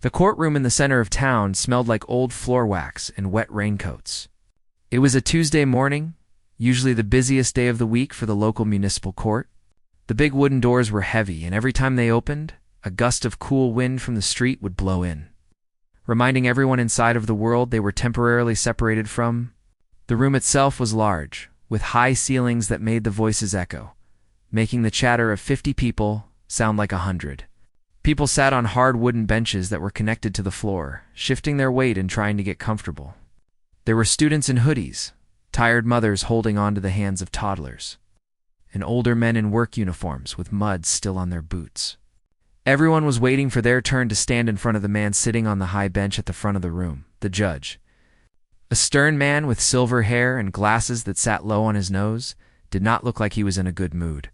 The courtroom in the center of town smelled like old floor wax and wet raincoats. It was a Tuesday morning, usually the busiest day of the week for the local municipal court. The big wooden doors were heavy, and every time they opened, a gust of cool wind from the street would blow in, reminding everyone inside of the world they were temporarily separated from. The room itself was large, with high ceilings that made the voices echo, making the chatter of 50 people sound like 100. People sat on hard wooden benches that were connected to the floor, shifting their weight and trying to get comfortable. There were students in hoodies, tired mothers holding on to the hands of toddlers, and older men in work uniforms with mud still on their boots. Everyone was waiting for their turn to stand in front of the man sitting on the high bench at the front of the room, the judge. A stern man with silver hair and glasses that sat low on his nose did not look like he was in a good mood.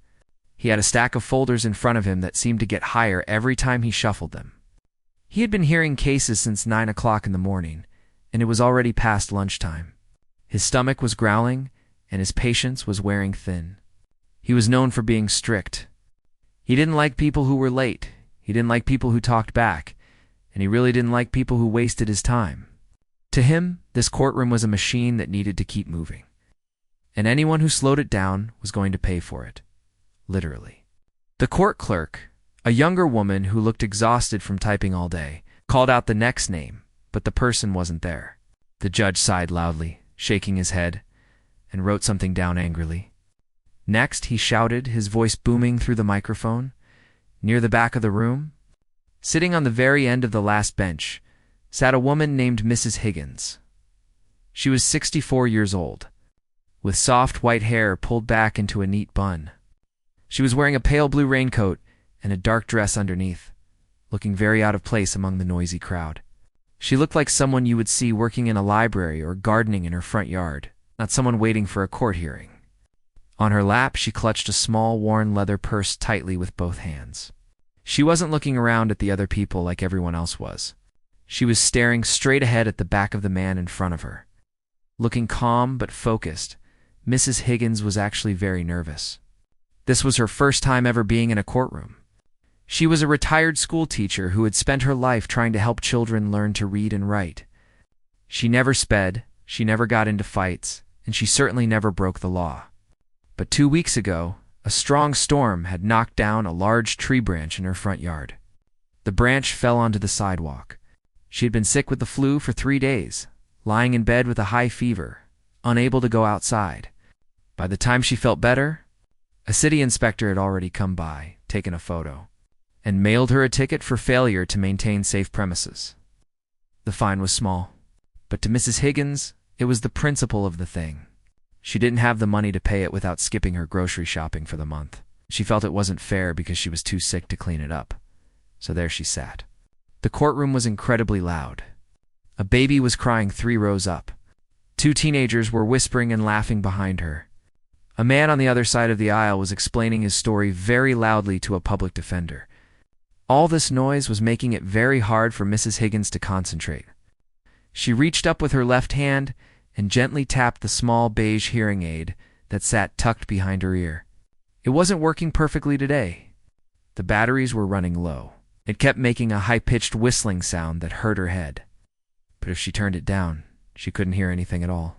He had a stack of folders in front of him that seemed to get higher every time he shuffled them. He had been hearing cases since 9 o'clock in the morning, and it was already past lunchtime. His stomach was growling, and his patience was wearing thin. He was known for being strict. He didn't like people who were late, he didn't like people who talked back, and he really didn't like people who wasted his time. To him, this courtroom was a machine that needed to keep moving, and anyone who slowed it down was going to pay for it. Literally. The court clerk, a younger woman who looked exhausted from typing all day, called out the next name, but the person wasn't there. The judge sighed loudly, shaking his head, and wrote something down angrily. Next, he shouted, his voice booming through the microphone. Near the back of the room, sitting on the very end of the last bench, sat a woman named Mrs. Higgins. She was 64 years old, with soft white hair pulled back into a neat bun. She was wearing a pale blue raincoat and a dark dress underneath, looking very out of place among the noisy crowd. She looked like someone you would see working in a library or gardening in her front yard, not someone waiting for a court hearing. On her lap, she clutched a small, worn leather purse tightly with both hands. She wasn't looking around at the other people like everyone else was. She was staring straight ahead at the back of the man in front of her. Looking calm but focused, Mrs. Higgins was actually very nervous. This was her first time ever being in a courtroom. She was a retired school teacher who had spent her life trying to help children learn to read and write. She never sped, she never got into fights, and she certainly never broke the law. But 2 weeks ago, a strong storm had knocked down a large tree branch in her front yard. The branch fell onto the sidewalk. She had been sick with the flu for 3 days, lying in bed with a high fever, unable to go outside. By the time she felt better, a city inspector had already come by, taken a photo, and mailed her a ticket for failure to maintain safe premises. The fine was small, but to Mrs. Higgins, it was the principle of the thing. She didn't have the money to pay it without skipping her grocery shopping for the month. She felt it wasn't fair because she was too sick to clean it up. So there she sat. The courtroom was incredibly loud. A baby was crying 3 rows up. 2 teenagers were whispering and laughing behind her. A man on the other side of the aisle was explaining his story very loudly to a public defender. All this noise was making it very hard for Mrs. Higgins to concentrate. She reached up with her left hand and gently tapped the small beige hearing aid that sat tucked behind her ear. It wasn't working perfectly today. The batteries were running low. It kept making a high-pitched whistling sound that hurt her head. But if she turned it down, she couldn't hear anything at all.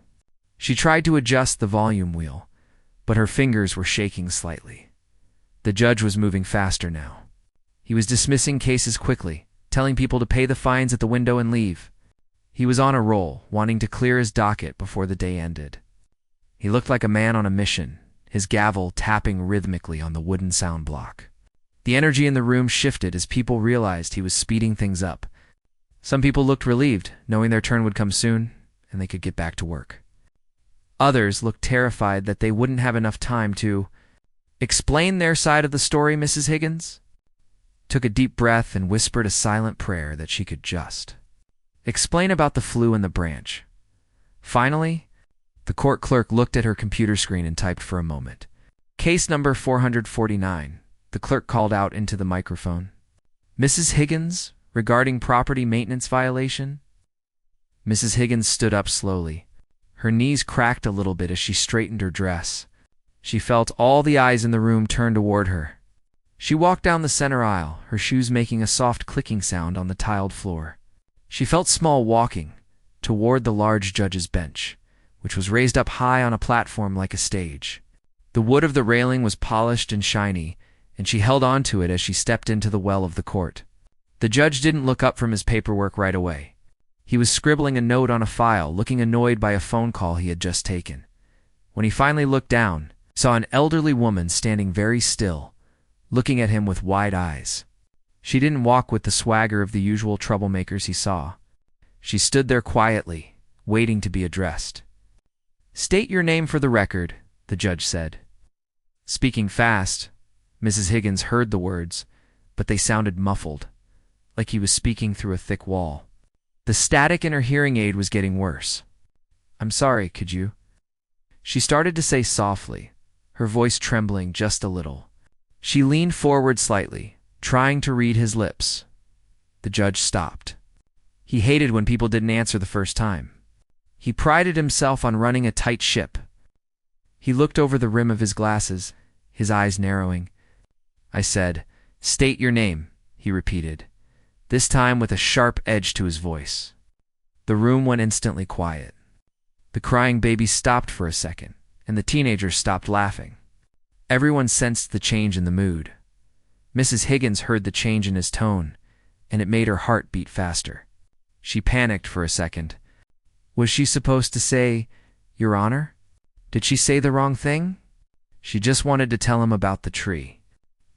She tried to adjust the volume wheel, but her fingers were shaking slightly. The judge was moving faster now. He was dismissing cases quickly, telling people to pay the fines at the window and leave. He was on a roll, wanting to clear his docket before the day ended. He looked like a man on a mission, his gavel tapping rhythmically on the wooden sound block. The energy in the room shifted as people realized he was speeding things up. Some people looked relieved, knowing their turn would come soon, and they could get back to work. Others looked terrified that they wouldn't have enough time to explain their side of the story. Mrs. Higgins took a deep breath and whispered a silent prayer that she could just explain about the flu and the branch. Finally, the court clerk looked at her computer screen and typed for a moment. Case number 449, the clerk called out into the microphone. Mrs. Higgins, regarding property maintenance violation? Mrs. Higgins stood up slowly. Her knees cracked a little bit as she straightened her dress. She felt all the eyes in the room turn toward her. She walked down the center aisle, her shoes making a soft clicking sound on the tiled floor. She felt small walking toward the large judge's bench, which was raised up high on a platform like a stage. The wood of the railing was polished and shiny, and she held on to it as she stepped into the well of the court. The judge didn't look up from his paperwork right away. He was scribbling a note on a file, looking annoyed by a phone call he had just taken. When he finally looked down, he saw an elderly woman standing very still, looking at him with wide eyes. She didn't walk with the swagger of the usual troublemakers he saw. She stood there quietly, waiting to be addressed. "State your name for the record," the judge said. Speaking fast, Mrs. Higgins heard the words, but they sounded muffled, like he was speaking through a thick wall. The static in her hearing aid was getting worse. "I'm sorry, could you?" She started to say softly, her voice trembling just a little. She leaned forward slightly, trying to read his lips. The judge stopped. He hated when people didn't answer the first time. He prided himself on running a tight ship. He looked over the rim of his glasses, his eyes narrowing. "I said, state your name," he repeated, this time with a sharp edge to his voice. The room went instantly quiet. The crying baby stopped for a second, and the teenagers stopped laughing. Everyone sensed the change in the mood. Mrs. Higgins heard the change in his tone, and it made her heart beat faster. She panicked for a second. Was she supposed to say, "Your Honor"? Did she say the wrong thing? She just wanted to tell him about the tree.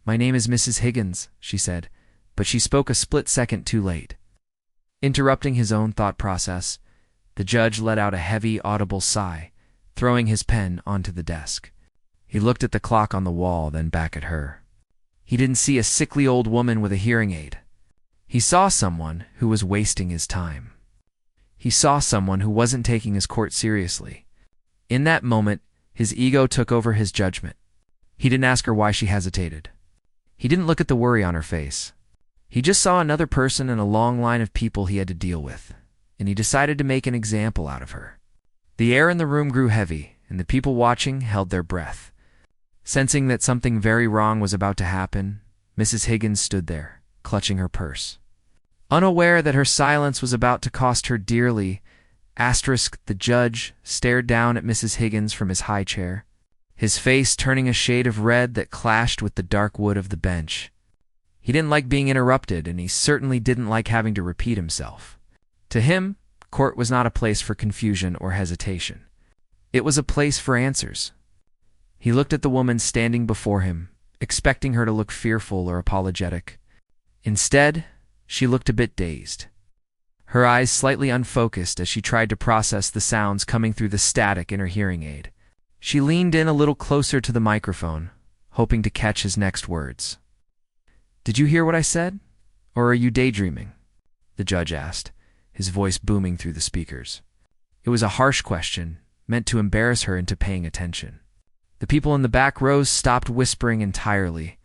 "My name is Mrs. Higgins," she said, but she spoke a split second too late. Interrupting his own thought process, the judge let out a heavy, audible sigh, throwing his pen onto the desk. He looked at the clock on the wall, then back at her. He didn't see a sickly old woman with a hearing aid. He saw someone who was wasting his time. He saw someone who wasn't taking his court seriously. In that moment, his ego took over his judgment. He didn't ask her why she hesitated. He didn't look at the worry on her face. He just saw another person in a long line of people he had to deal with, and he decided to make an example out of her. The air in the room grew heavy, and the people watching held their breath. Sensing that something very wrong was about to happen, Mrs. Higgins stood there, clutching her purse. Unaware that her silence was about to cost her dearly, the judge stared down at Mrs. Higgins from his high chair, his face turning a shade of red that clashed with the dark wood of the bench. He didn't like being interrupted, and he certainly didn't like having to repeat himself. To him, court was not a place for confusion or hesitation. It was a place for answers. He looked at the woman standing before him, expecting her to look fearful or apologetic. Instead, she looked a bit dazed, her eyes slightly unfocused as she tried to process the sounds coming through the static in her hearing aid. She leaned in a little closer to the microphone, hoping to catch his next words. "Did you hear what I said? Or are you daydreaming?" the judge asked, his voice booming through the speakers. It was a harsh question, meant to embarrass her into paying attention. The people in the back rows stopped whispering entirely.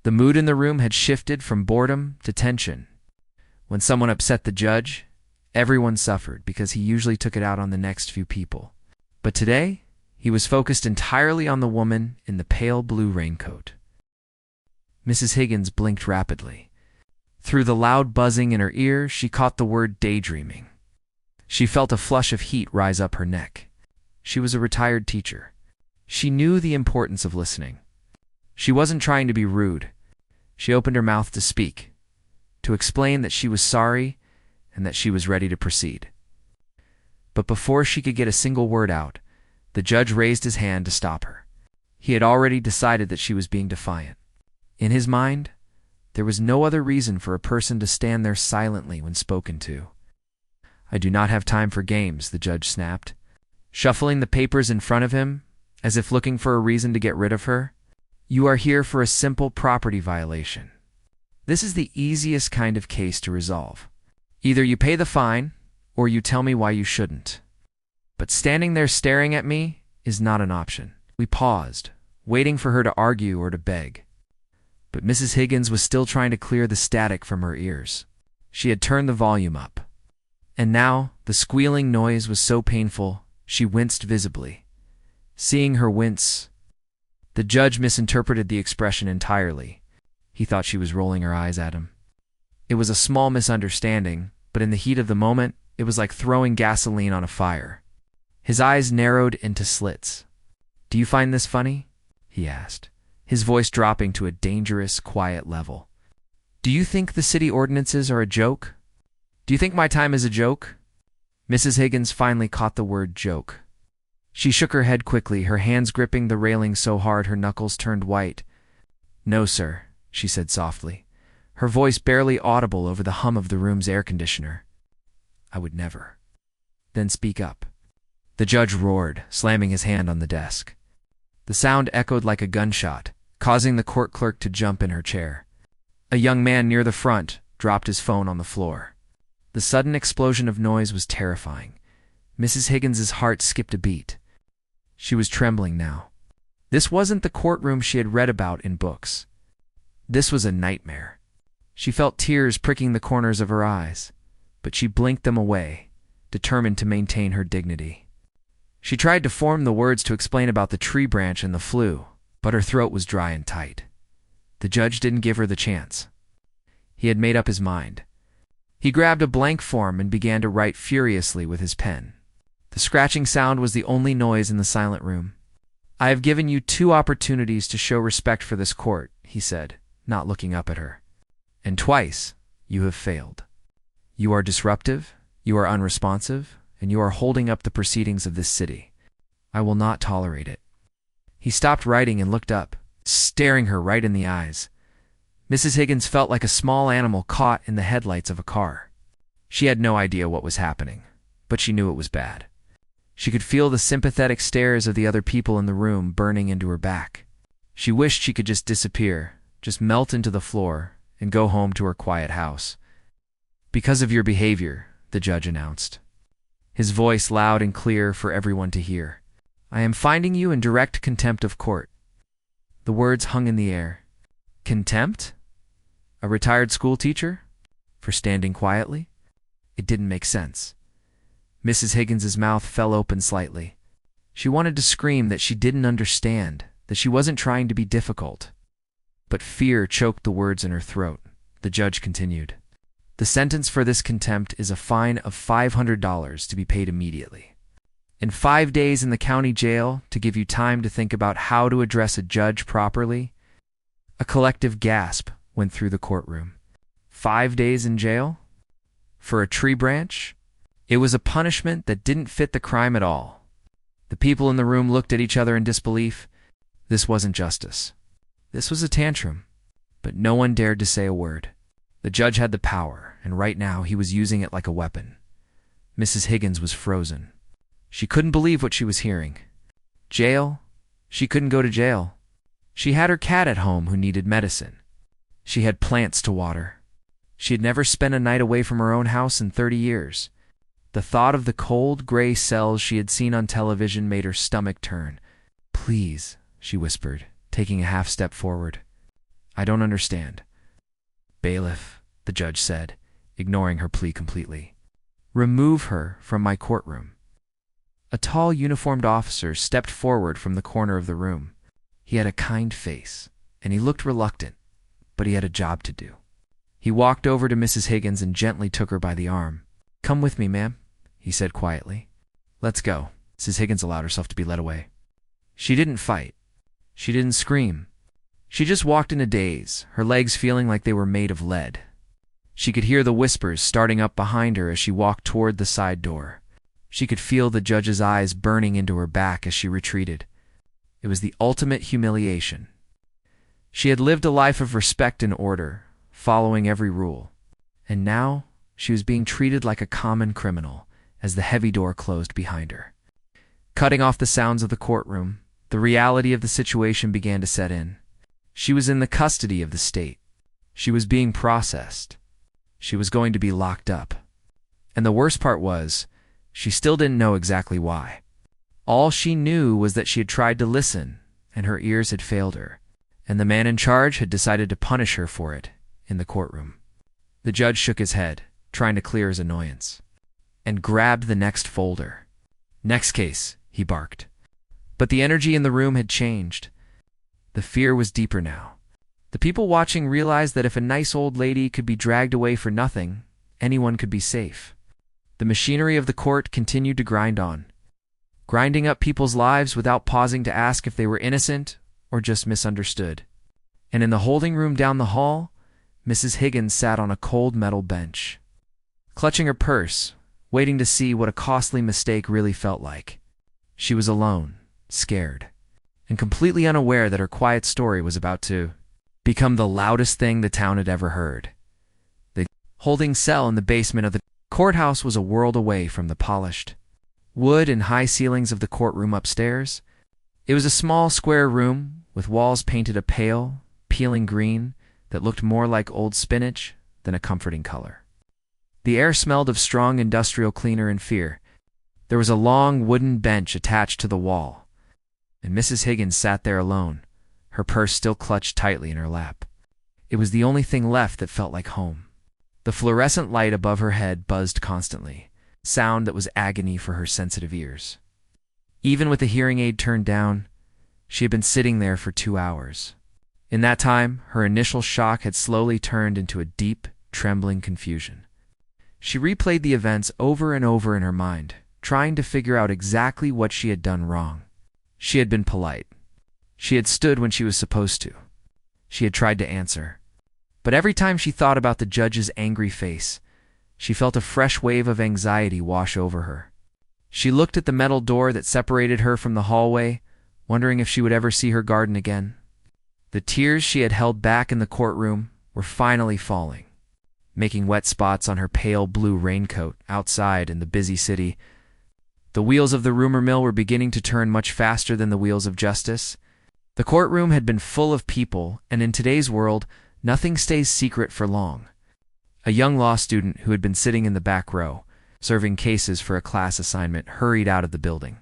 The mood in the room had shifted from boredom to tension. When someone upset the judge, everyone suffered because he usually took it out on the next few people. But today, he was focused entirely on the woman in the pale blue raincoat. Mrs. Higgins blinked rapidly. Through the loud buzzing in her ear, she caught the word daydreaming. She felt a flush of heat rise up her neck. She was a retired teacher. She knew the importance of listening. She wasn't trying to be rude. She opened her mouth to speak, to explain that she was sorry and that she was ready to proceed. But before she could get a single word out, the judge raised his hand to stop her. He had already decided that she was being defiant. In his mind, there was no other reason for a person to stand there silently when spoken to. "I do not have time for games," the judge snapped, shuffling the papers in front of him, as if looking for a reason to get rid of her. "You are here for a simple property violation. This is the easiest kind of case to resolve. Either you pay the fine, or you tell me why you shouldn't. But standing there staring at me is not an option." We paused, waiting for her to argue or to beg. But Mrs. Higgins was still trying to clear the static from her ears. She had turned the volume up. And now, the squealing noise was so painful, she winced visibly. Seeing her wince, the judge misinterpreted the expression entirely. He thought she was rolling her eyes at him. It was a small misunderstanding, but in the heat of the moment, it was like throwing gasoline on a fire. His eyes narrowed into slits. "Do you find this funny?" he asked, his voice dropping to a dangerous, quiet level. "Do you think the city ordinances are a joke? Do you think my time is a joke?" Mrs. Higgins finally caught the word joke. She shook her head quickly, her hands gripping the railing so hard her knuckles turned white. "No, sir," she said softly, her voice barely audible over the hum of the room's air conditioner. "I would never." "Then speak up." The judge roared, slamming his hand on the desk. The sound echoed like a gunshot, causing the court clerk to jump in her chair. A young man near the front dropped his phone on the floor. The sudden explosion of noise was terrifying. Mrs. Higgins's heart skipped a beat. She was trembling now. This wasn't the courtroom she had read about in books. This was a nightmare. She felt tears pricking the corners of her eyes, but she blinked them away, determined to maintain her dignity. She tried to form the words to explain about the tree branch and the flu, but her throat was dry and tight. The judge didn't give her the chance. He had made up his mind. He grabbed a blank form and began to write furiously with his pen. The scratching sound was the only noise in the silent room. "I have given you 2 opportunities to show respect for this court," he said, not looking up at her. "And twice you have failed. You are disruptive, you are unresponsive, and you are holding up the proceedings of this city. I will not tolerate it." He stopped writing and looked up, staring her right in the eyes. Mrs. Higgins felt like a small animal caught in the headlights of a car. She had no idea what was happening, but she knew it was bad. She could feel the sympathetic stares of the other people in the room burning into her back. She wished she could just disappear, just melt into the floor, and go home to her quiet house. "Because of your behavior," the judge announced, his voice loud and clear for everyone to hear, "I am finding you in direct contempt of court." The words hung in the air. Contempt? A retired school teacher? For standing quietly? It didn't make sense. Mrs. Higgins's mouth fell open slightly. She wanted to scream that she didn't understand, that she wasn't trying to be difficult. But fear choked the words in her throat. The judge continued. "The sentence for this contempt is a fine of $500 to be paid immediately, and 5 days in the county jail to give you time to think about how to address a judge properly." A collective gasp went through the courtroom. 5 days in jail? For a tree branch? It was a punishment that didn't fit the crime at all. The people in the room looked at each other in disbelief. This wasn't justice. This was a tantrum. But no one dared to say a word. The judge had the power, and right now he was using it like a weapon. Mrs. Higgins was frozen. She couldn't believe what she was hearing. Jail? She couldn't go to jail. She had her cat at home who needed medicine. She had plants to water. She had never spent a night away from her own house in 30 years. The thought of the cold, gray cells she had seen on television made her stomach turn. "Please," she whispered, taking a half step forward. "I don't understand." "Bailiff," the judge said, ignoring her plea completely. "Remove her from my courtroom." A tall, uniformed officer stepped forward from the corner of the room. He had a kind face, and he looked reluctant, but he had a job to do. He walked over to Mrs. Higgins and gently took her by the arm. "Come with me, ma'am," he said quietly. "Let's go." Mrs. Higgins allowed herself to be led away. She didn't fight. She didn't scream. She just walked in a daze, her legs feeling like they were made of lead. She could hear the whispers starting up behind her as she walked toward the side door. She could feel the judge's eyes burning into her back as she retreated. It was the ultimate humiliation. She had lived a life of respect and order, following every rule. And now she was being treated like a common criminal as the heavy door closed behind her. Cutting off the sounds of the courtroom, the reality of the situation began to set in. She was in the custody of the state. She was being processed. She was going to be locked up. And the worst part was, she still didn't know exactly why. All she knew was that she had tried to listen, and her ears had failed her, and the man in charge had decided to punish her for it in the courtroom. The judge shook his head, trying to clear his annoyance, and grabbed the next folder. "Next case," he barked. But the energy in the room had changed. The fear was deeper now. The people watching realized that if a nice old lady could be dragged away for nothing, anyone could be safe. The machinery of the court continued to grind on, grinding up people's lives without pausing to ask if they were innocent or just misunderstood. And in the holding room down the hall, Mrs. Higgins sat on a cold metal bench, clutching her purse, waiting to see what a costly mistake really felt like. She was alone, scared, and completely unaware that her quiet story was about to become the loudest thing the town had ever heard. The holding cell in the basement of the courthouse was a world away from the polished wood and high ceilings of the courtroom upstairs. It was a small square room with walls painted a pale, peeling green that looked more like old spinach than a comforting color. The air smelled of strong industrial cleaner and fear. There was a long wooden bench attached to the wall, and Mrs. Higgins sat there alone, her purse still clutched tightly in her lap. It was the only thing left that felt like home. The fluorescent light above her head buzzed constantly, sound that was agony for her sensitive ears. Even with the hearing aid turned down, she had been sitting there for 2 hours. In that time, her initial shock had slowly turned into a deep, trembling confusion. She replayed the events over and over in her mind, trying to figure out exactly what she had done wrong. She had been polite. She had stood when she was supposed to. She had tried to answer. But every time she thought about the judge's angry face, she felt a fresh wave of anxiety wash over her. She looked at the metal door that separated her from the hallway, wondering if she would ever see her garden again. The tears she had held back in the courtroom were finally falling, making wet spots on her pale blue raincoat outside in the busy city. The wheels of the rumor mill were beginning to turn much faster than the wheels of justice. The courtroom had been full of people, and in today's world, nothing stays secret for long. A young law student who had been sitting in the back row, serving cases for a class assignment, hurried out of the building.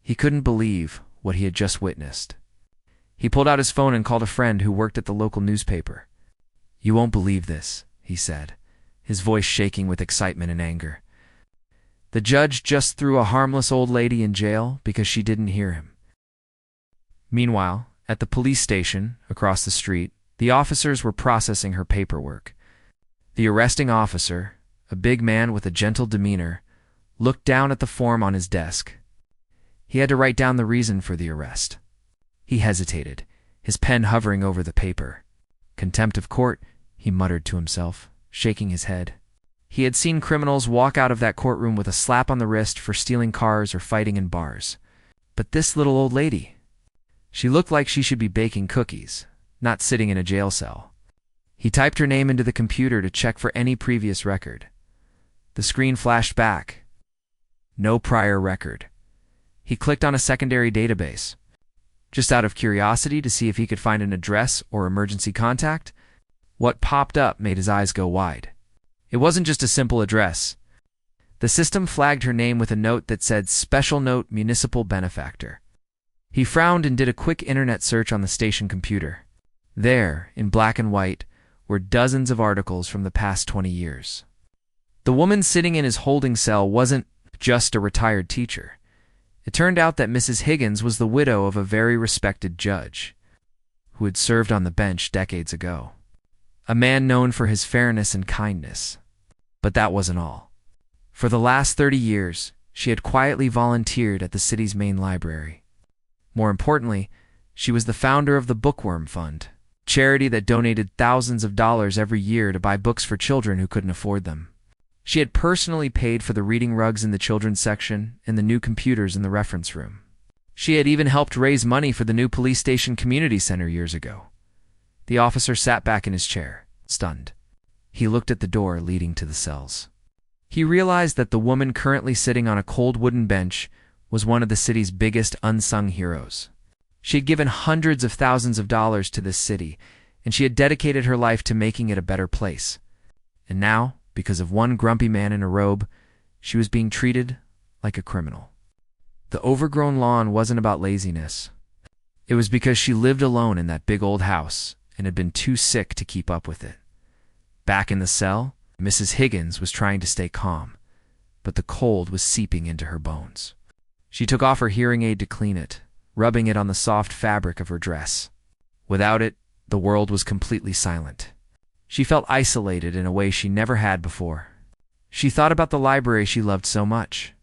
He couldn't believe what he had just witnessed. He pulled out his phone and called a friend who worked at the local newspaper. "You won't believe this," he said, his voice shaking with excitement and anger. "The judge just threw a harmless old lady in jail because she didn't hear him." Meanwhile, at the police station across the street, the officers were processing her paperwork. The arresting officer, a big man with a gentle demeanor, looked down at the form on his desk. He had to write down the reason for the arrest. He hesitated, his pen hovering over the paper. "Contempt of court," he muttered to himself, shaking his head. He had seen criminals walk out of that courtroom with a slap on the wrist for stealing cars or fighting in bars. But this little old lady, she looked like she should be baking cookies, not sitting in a jail cell. He typed her name into the computer to check for any previous record. The screen flashed back. No prior record. He clicked on a secondary database. Just out of curiosity to see if he could find an address or emergency contact, what popped up made his eyes go wide. It wasn't just a simple address. The system flagged her name with a note that said "Special Note Municipal Benefactor." He frowned and did a quick internet search on the station computer. There, in black and white, were dozens of articles from the past 20 years. The woman sitting in his holding cell wasn't just a retired teacher. It turned out that Mrs. Higgins was the widow of a very respected judge who had served on the bench decades ago. A man known for his fairness and kindness. But that wasn't all. For the last 30 years, she had quietly volunteered at the city's main library. More importantly, she was the founder of the Bookworm Fund, a charity that donated thousands of dollars every year to buy books for children who couldn't afford them. She had personally paid for the reading rugs in the children's section and the new computers in the reference room. She had even helped raise money for the new police station community center years ago. The officer sat back in his chair, stunned. He looked at the door leading to the cells. He realized that the woman currently sitting on a cold wooden bench was one of the city's biggest unsung heroes. She had given hundreds of thousands of dollars to this city, and she had dedicated her life to making it a better place. And now, because of one grumpy man in a robe, she was being treated like a criminal. The overgrown lawn wasn't about laziness. It was because she lived alone in that big old house and had been too sick to keep up with it. Back in the cell, Mrs. Higgins was trying to stay calm, but the cold was seeping into her bones. She took off her hearing aid to clean it, rubbing it on the soft fabric of her dress. Without it, The world was completely silent. She felt isolated in a way she never had before. She thought about the library she loved so much.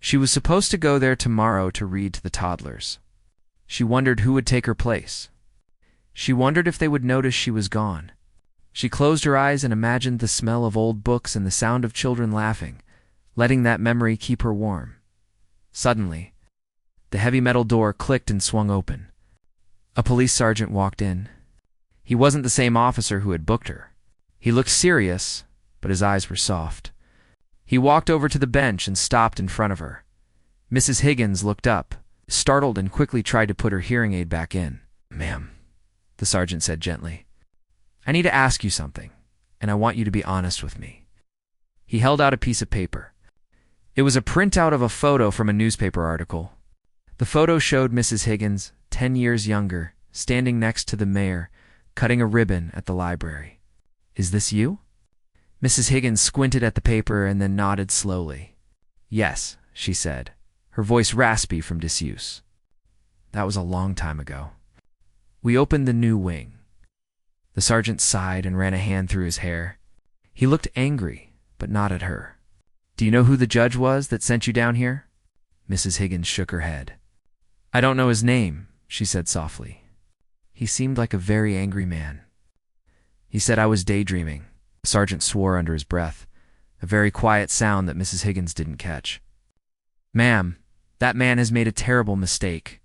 She was supposed to go there tomorrow to read to the toddlers. She wondered who would take her place. She wondered if they would notice she was gone. She closed her eyes and imagined the smell of old books and the sound of children laughing, letting that memory keep her warm. Suddenly, the heavy metal door clicked and swung open. A police sergeant walked in. He wasn't the same officer who had booked her. He looked serious, but his eyes were soft. He walked over to the bench and stopped in front of her. Mrs. Higgins looked up, startled, and quickly tried to put her hearing aid back in. "Ma'am," the sergeant said gently, "I need to ask you something, and I want you to be honest with me." He held out a piece of paper. It was a printout of a photo from a newspaper article. The photo showed Mrs. Higgins, 10 years younger, standing next to the mayor, cutting a ribbon at the library. "Is this you?" Mrs. Higgins squinted at the paper and then nodded slowly. "Yes," she said, her voice raspy from disuse. "That was a long time ago. We opened the new wing." The sergeant sighed and ran a hand through his hair. He looked angry, but not at her. "Do you know who the judge was that sent you down here?" Mrs. Higgins shook her head. "I don't know his name," she said softly. "He seemed like a very angry man. He said I was daydreaming." The sergeant swore under his breath, a very quiet sound that Mrs. Higgins didn't catch. "Ma'am, that man has made a terrible mistake.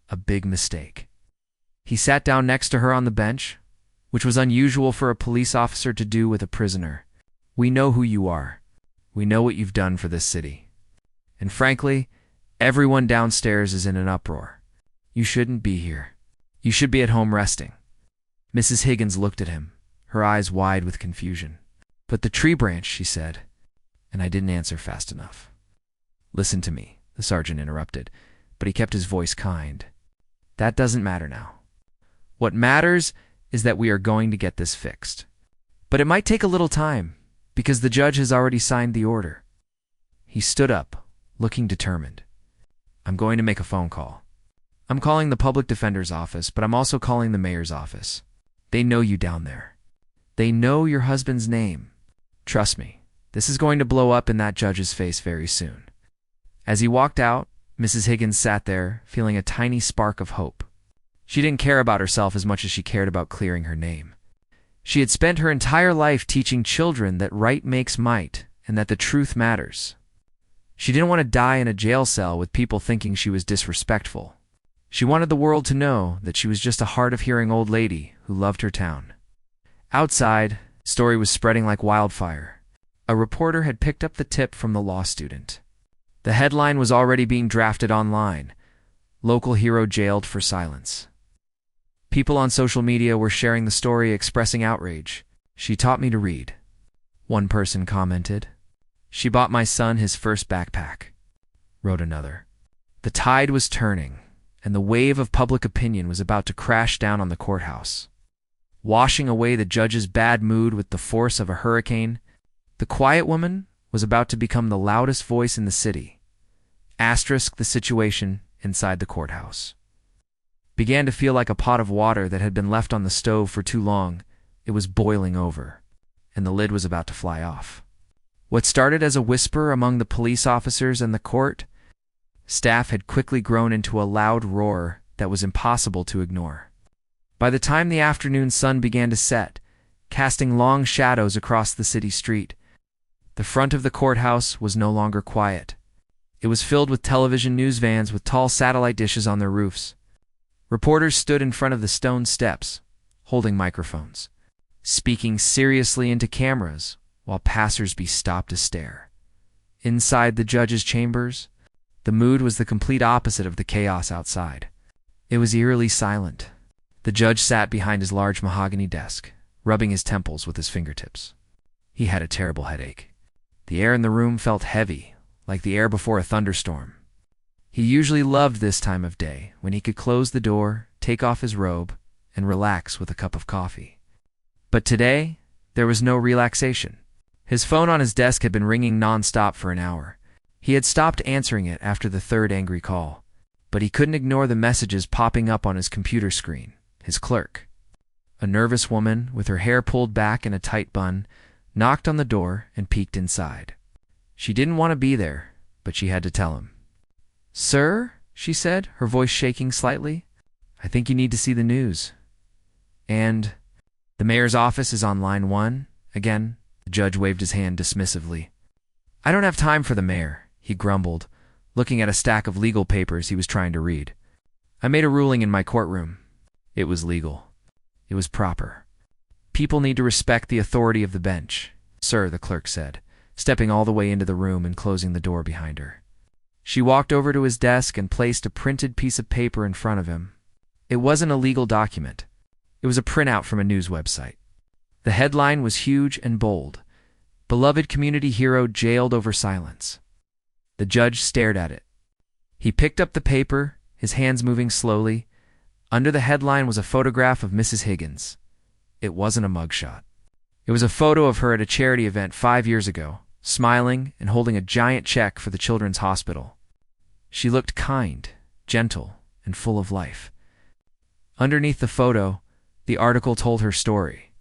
A big mistake." He sat down next to her on the bench, which was unusual for a police officer to do with a prisoner. "We know who you are. We know what you've done for this city. And frankly, everyone downstairs is in an uproar. You shouldn't be here. You should be at home resting." Mrs. Higgins looked at him, her eyes wide with confusion. "But the tree branch," she said, and I didn't answer fast enough. "Listen to me," the sergeant interrupted, but he kept his voice kind. "That doesn't matter now. What matters is that we are going to get this fixed. But it might take a little time, because the judge has already signed the order." He stood up, looking determined. "I'm going to make a phone call. I'm calling the public defender's office, but I'm also calling the mayor's office. They know you down there. They know your husband's name. Trust me, this is going to blow up in that judge's face very soon." As he walked out, Mrs. Higgins sat there, feeling a tiny spark of hope. She didn't care about herself as much as she cared about clearing her name. She had spent her entire life teaching children that right makes might and that the truth matters. She didn't want to die in a jail cell with people thinking she was disrespectful. She wanted the world to know that she was just a hard-of-hearing old lady who loved her town. Outside, the story was spreading like wildfire. A reporter had picked up the tip from the law student. The headline was already being drafted online: "Local hero jailed for silence." People on social media were sharing the story, expressing outrage. "She taught me to read," one person commented. "She bought my son his first backpack," wrote another. The tide was turning, and the wave of public opinion was about to crash down on the courthouse. Washing away the judge's bad mood with the force of a hurricane, the quiet woman was about to become the loudest voice in the city. Asterisk the situation inside the courthouse began to feel like a pot of water that had been left on the stove for too long. It was boiling over, and the lid was about to fly off. What started as a whisper among the police officers and the court staff had quickly grown into a loud roar that was impossible to ignore. By the time the afternoon sun began to set, casting long shadows across the city street, the front of the courthouse was no longer quiet. It was filled with television news vans with tall satellite dishes on their roofs. Reporters stood in front of the stone steps, holding microphones, speaking seriously into cameras while passers-by stopped to stare. Inside the judge's chambers, the mood was the complete opposite of the chaos outside. It was eerily silent. The judge sat behind his large mahogany desk, rubbing his temples with his fingertips. He had a terrible headache. The air in the room felt heavy, like the air before a thunderstorm. He usually loved this time of day, when he could close the door, take off his robe, and relax with a cup of coffee. But today, there was no relaxation. His phone on his desk had been ringing non-stop for an hour. He had stopped answering it after the third angry call, but he couldn't ignore the messages popping up on his computer screen. His clerk. A nervous woman, with her hair pulled back in a tight bun, knocked on the door and peeked inside. She didn't want to be there, but she had to tell him. "Sir," she said, her voice shaking slightly, "I think you need to see the news." "And the mayor's office is on line 1, again." The judge waved his hand dismissively. "I don't have time for the mayor," he grumbled, looking at a stack of legal papers he was trying to read. "I made a ruling in my courtroom. It was legal. It was proper. People need to respect the authority of the bench." "Sir," the clerk said, stepping all the way into the room and closing the door behind her. She walked over to his desk and placed a printed piece of paper in front of him. It wasn't a legal document. It was a printout from a news website. The headline was huge and bold: "Beloved community hero jailed over silence." The judge stared at it. He picked up the paper, his hands moving slowly. Under the headline was a photograph of Mrs. Higgins. It wasn't a mugshot. It was a photo of her at a charity event 5 years ago, smiling and holding a giant check for the children's hospital. She looked kind, gentle, and full of life. Underneath the photo, the article told her story.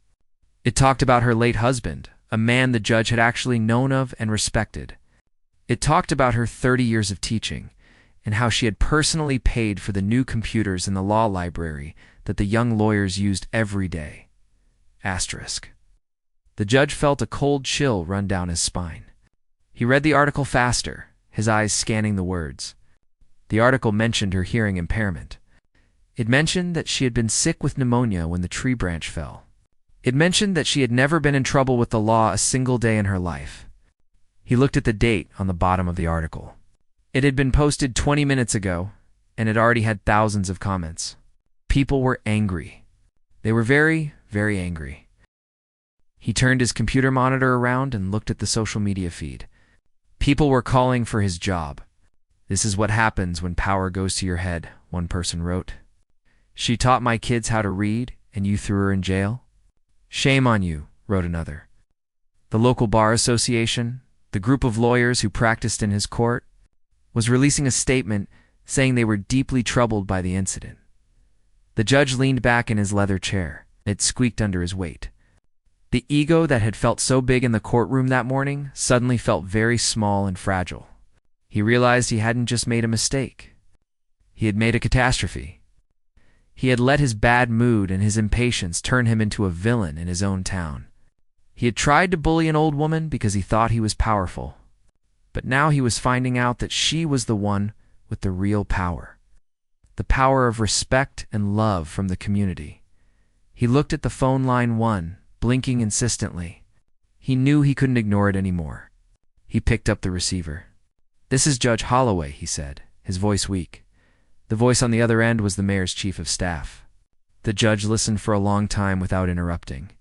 It talked about her late husband, a man the judge had actually known of and respected. It talked about her 30 years of teaching, and how she had personally paid for the new computers in the law library that the young lawyers used every day. Asterisk. The judge felt a cold chill run down his spine. He read the article faster, his eyes scanning the words. The article mentioned her hearing impairment. It mentioned that she had been sick with pneumonia when the tree branch fell. It mentioned that she had never been in trouble with the law a single day in her life. He looked at the date on the bottom of the article. It had been posted 20 minutes ago, and it already had thousands of comments. People were angry. They were very, very angry. He turned his computer monitor around and looked at the social media feed. People were calling for his job. "This is what happens when power goes to your head," one person wrote. "She taught my kids how to read, and you threw her in jail?" "Shame on you," wrote another. The local bar association, the group of lawyers who practiced in his court, was releasing a statement saying they were deeply troubled by the incident. The judge leaned back in his leather chair. It squeaked under his weight. The ego that had felt so big in the courtroom that morning suddenly felt very small and fragile. He realized he hadn't just made a mistake. He had made a catastrophe. He had let his bad mood and his impatience turn him into a villain in his own town. He had tried to bully an old woman because he thought he was powerful. But now he was finding out that she was the one with the real power. The power of respect and love from the community. He looked at the phone line 1, blinking insistently. He knew he couldn't ignore it anymore. He picked up the receiver. "This is Judge Holloway," he said, his voice weak. The voice on the other end was the mayor's chief of staff. The judge listened for a long time without interrupting.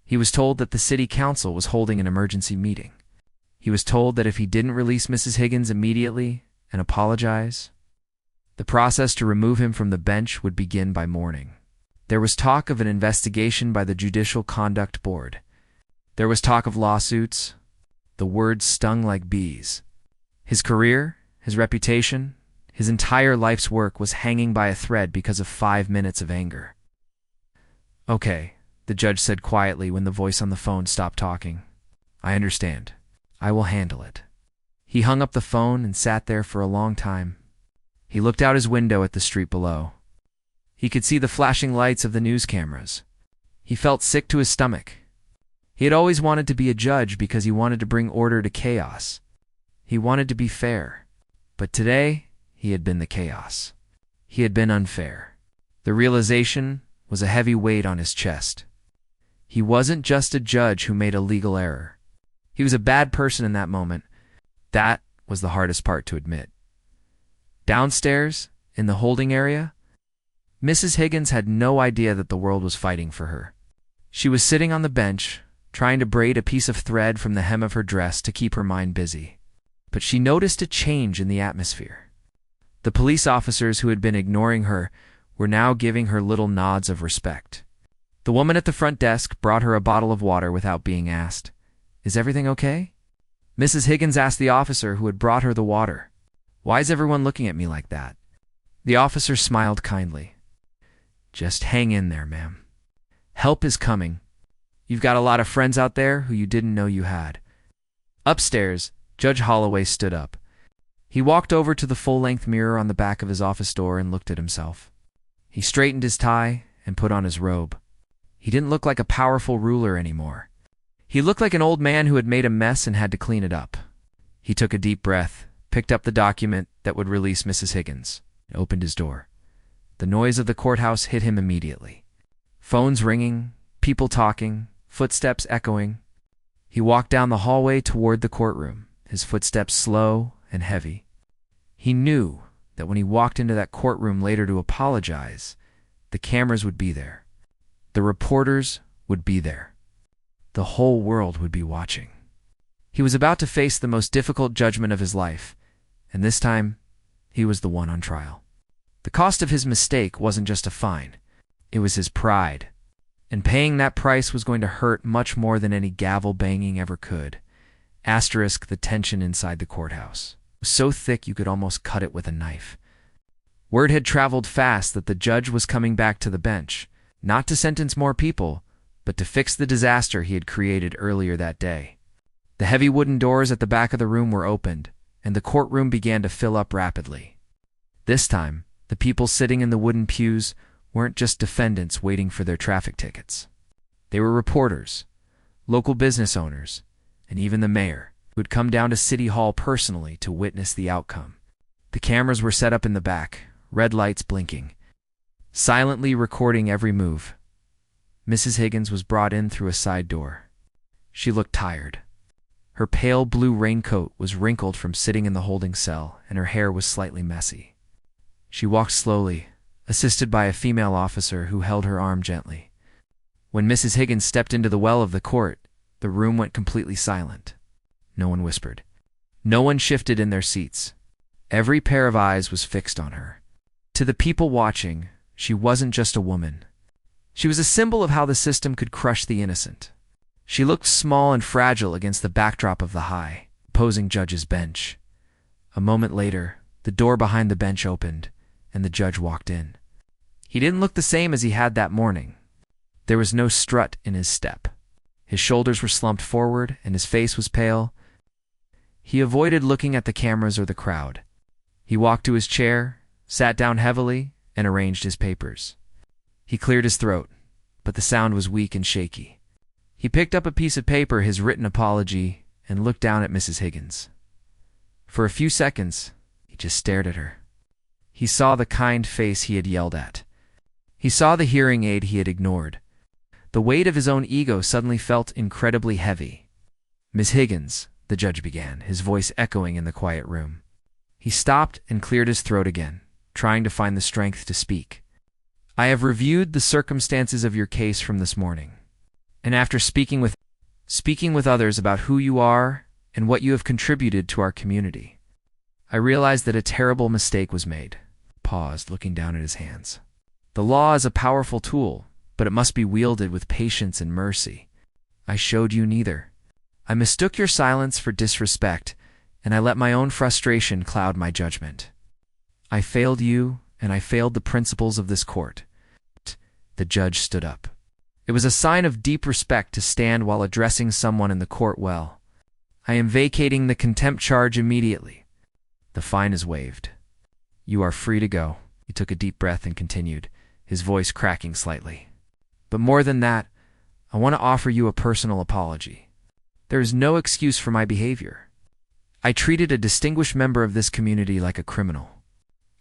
He was told that the city council was holding an emergency meeting. He was told that if he didn't release Mrs. Higgins immediately and apologize, the process to remove him from the bench would begin by morning. There was talk of an investigation by the Judicial Conduct Board. There was talk of lawsuits. The words stung like bees. His career, his reputation, his entire life's work was hanging by a thread because of 5 minutes of anger. "Okay," the judge said quietly when the voice on the phone stopped talking. "I understand. I will handle it." He hung up the phone and sat there for a long time. He looked out his window at the street below. He could see the flashing lights of the news cameras. He felt sick to his stomach. He had always wanted to be a judge because he wanted to bring order to chaos. He wanted to be fair. But today, he had been the chaos. He had been unfair. The realization was a heavy weight on his chest. He wasn't just a judge who made a legal error. He was a bad person in that moment. That was the hardest part to admit. Downstairs, in the holding area, Mrs. Higgins had no idea that the world was fighting for her. She was sitting on the bench, trying to braid a piece of thread from the hem of her dress to keep her mind busy. But she noticed a change in the atmosphere. The police officers who had been ignoring her were now giving her little nods of respect. The woman at the front desk brought her a bottle of water without being asked. "Is everything okay?" Mrs. Higgins asked the officer who had brought her the water. "Why is everyone looking at me like that?" The officer smiled kindly. "Just hang in there, ma'am. Help is coming. You've got a lot of friends out there who you didn't know you had. Upstairs, Judge Holloway stood up. He walked over to the full-length mirror on the back of his office door and looked at himself. He straightened his tie and put on his robe. He didn't look like a powerful ruler anymore. He looked like an old man who had made a mess and had to clean it up. He took a deep breath, picked up the document that would release Mrs. Higgins, and opened his door. The noise of the courthouse hit him immediately. Phones ringing, people talking, footsteps echoing. He walked down the hallway toward the courtroom, his footsteps slow and heavy. He knew that when he walked into that courtroom later to apologize, the cameras would be there. The reporters would be there. The whole world would be watching. He was about to face the most difficult judgment of his life, and this time, he was the one on trial. The cost of his mistake wasn't just a fine. It was his pride. And paying that price was going to hurt much more than any gavel banging ever could. Asterisk the tension inside the courthouse. It was so thick you could almost cut it with a knife. Word had traveled fast that the judge was coming back to the bench, not to sentence more people, but to fix the disaster he had created earlier that day. The heavy wooden doors at the back of the room were opened, and the courtroom began to fill up rapidly. This time, the people sitting in the wooden pews weren't just defendants waiting for their traffic tickets. They were reporters, local business owners, and even the mayor, who had come down to City Hall personally to witness the outcome. The cameras were set up in the back, red lights blinking, silently recording every move. Mrs. Higgins was brought in through a side door. She looked tired. Her pale blue raincoat was wrinkled from sitting in the holding cell, and her hair was slightly messy. She walked slowly, assisted by a female officer who held her arm gently. When Mrs. Higgins stepped into the well of the court, the room went completely silent. No one whispered. No one shifted in their seats. Every pair of eyes was fixed on her. To the people watching, she wasn't just a woman. She was a symbol of how the system could crush the innocent. She looked small and fragile against the backdrop of the high, opposing judge's bench. A moment later, the door behind the bench opened, and the judge walked in. He didn't look the same as he had that morning. There was no strut in his step. His shoulders were slumped forward, and his face was pale. He avoided looking at the cameras or the crowd. He walked to his chair, sat down heavily, and arranged his papers. He cleared his throat, but the sound was weak and shaky. He picked up a piece of paper, his written apology, and looked down at Mrs. Higgins. For a few seconds, he just stared at her. He saw the kind face he had yelled at. He saw the hearing aid he had ignored. The weight of his own ego suddenly felt incredibly heavy. "Miss Higgins," the judge began, his voice echoing in the quiet room. He stopped and cleared his throat again, trying to find the strength to speak. "I have reviewed the circumstances of your case from this morning, and after speaking with others about who you are and what you have contributed to our community, I realized that a terrible mistake was made." Paused, looking down at his hands. "The law is a powerful tool, but it must be wielded with patience and mercy. I showed you neither. I mistook your silence for disrespect, and I let my own frustration cloud my judgment. I failed you, and I failed the principles of this court." The judge stood up. It was a sign of deep respect to stand while addressing someone in the court well. "I am vacating the contempt charge immediately. The fine is waived. You are free to go." He took a deep breath and continued, his voice cracking slightly. "But more than that, I want to offer you a personal apology. There is no excuse for my behavior. I treated a distinguished member of this community like a criminal.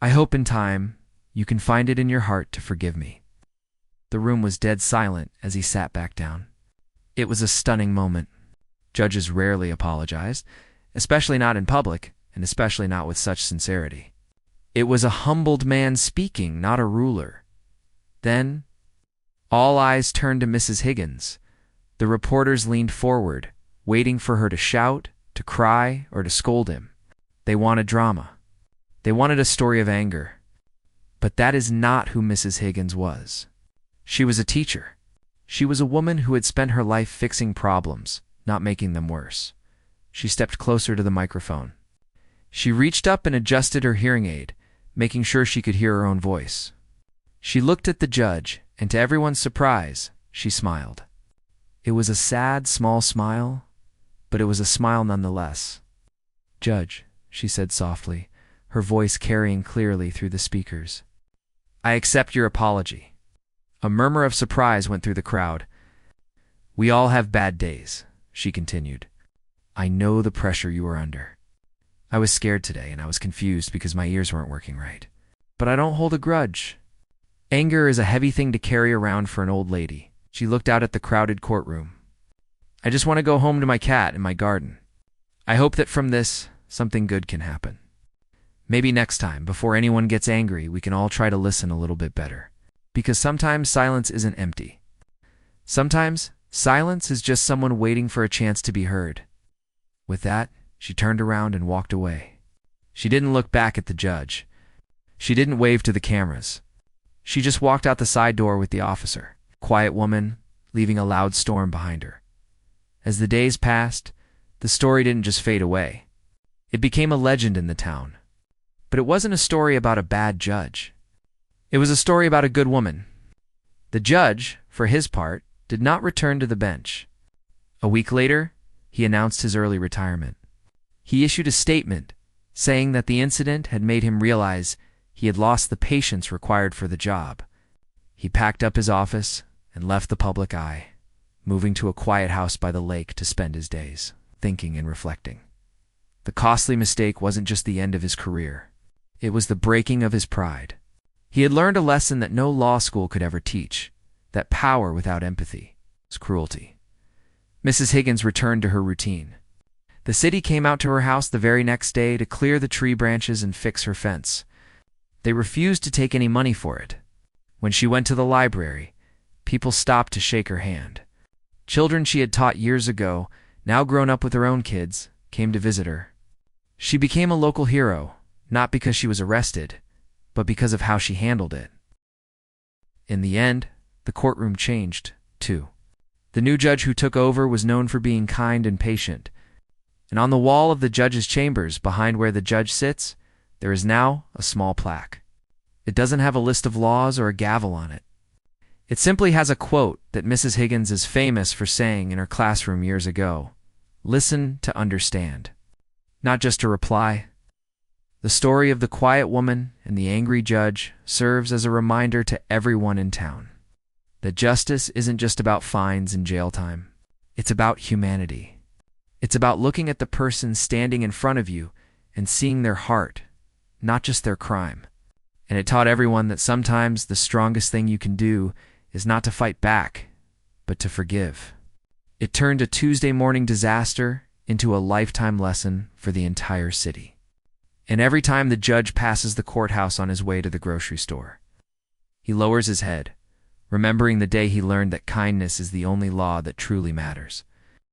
I hope in time you can find it in your heart to forgive me." The room was dead silent as he sat back down. It was a stunning moment. Judges rarely apologized, especially not in public, and especially not with such sincerity. It was a humbled man speaking, not a ruler. Then, all eyes turned to Mrs. Higgins. The reporters leaned forward, waiting for her to shout, to cry, or to scold him. They wanted drama. They wanted a story of anger. But that is not who Mrs. Higgins was. She was a teacher. She was a woman who had spent her life fixing problems, not making them worse. She stepped closer to the microphone. She reached up and adjusted her hearing aid, making sure she could hear her own voice. She looked at the judge, and to everyone's surprise, she smiled. It was a sad, small smile, but it was a smile nonetheless. "Judge," she said softly, her voice carrying clearly through the speakers. "I accept your apology." A murmur of surprise went through the crowd. "We all have bad days," she continued. "I know the pressure you are under. I was scared today and I was confused because my ears weren't working right. But I don't hold a grudge. Anger is a heavy thing to carry around for an old lady." She looked out at the crowded courtroom. "I just want to go home to my cat in my garden. I hope that from this, something good can happen. Maybe next time, before anyone gets angry, we can all try to listen a little bit better. Because sometimes silence isn't empty. Sometimes silence is just someone waiting for a chance to be heard." With that, she turned around and walked away. She didn't look back at the judge. She didn't wave to the cameras. She just walked out the side door with the officer, a quiet woman, leaving a loud storm behind her. As the days passed, the story didn't just fade away. It became a legend in the town. But it wasn't a story about a bad judge. It was a story about a good woman. The judge, for his part, did not return to the bench. A week later, he announced his early retirement. He issued a statement saying that the incident had made him realize he had lost the patience required for the job. He packed up his office and left the public eye, moving to a quiet house by the lake to spend his days, thinking and reflecting. The costly mistake wasn't just the end of his career. It was the breaking of his pride. He had learned a lesson that no law school could ever teach, that power without empathy is cruelty. Mrs. Higgins returned to her routine. The city came out to her house the very next day to clear the tree branches and fix her fence. They refused to take any money for it. When she went to the library, people stopped to shake her hand. Children she had taught years ago, now grown up with her own kids, came to visit her. She became a local hero, not because she was arrested, but because of how she handled it. In the end, the courtroom changed, too. The new judge who took over was known for being kind and patient. And on the wall of the judge's chambers, behind where the judge sits, there is now a small plaque. It doesn't have a list of laws or a gavel on it. It simply has a quote that Mrs. Higgins is famous for saying in her classroom years ago: "Listen to understand." Not just to reply. The story of the quiet woman and the angry judge serves as a reminder to everyone in town that justice isn't just about fines and jail time. It's about humanity. It's about looking at the person standing in front of you and seeing their heart, not just their crime. And it taught everyone that sometimes the strongest thing you can do is not to fight back, but to forgive. It turned a Tuesday morning disaster into a lifetime lesson for the entire city. And every time the judge passes the courthouse on his way to the grocery store, he lowers his head, remembering the day he learned that kindness is the only law that truly matters.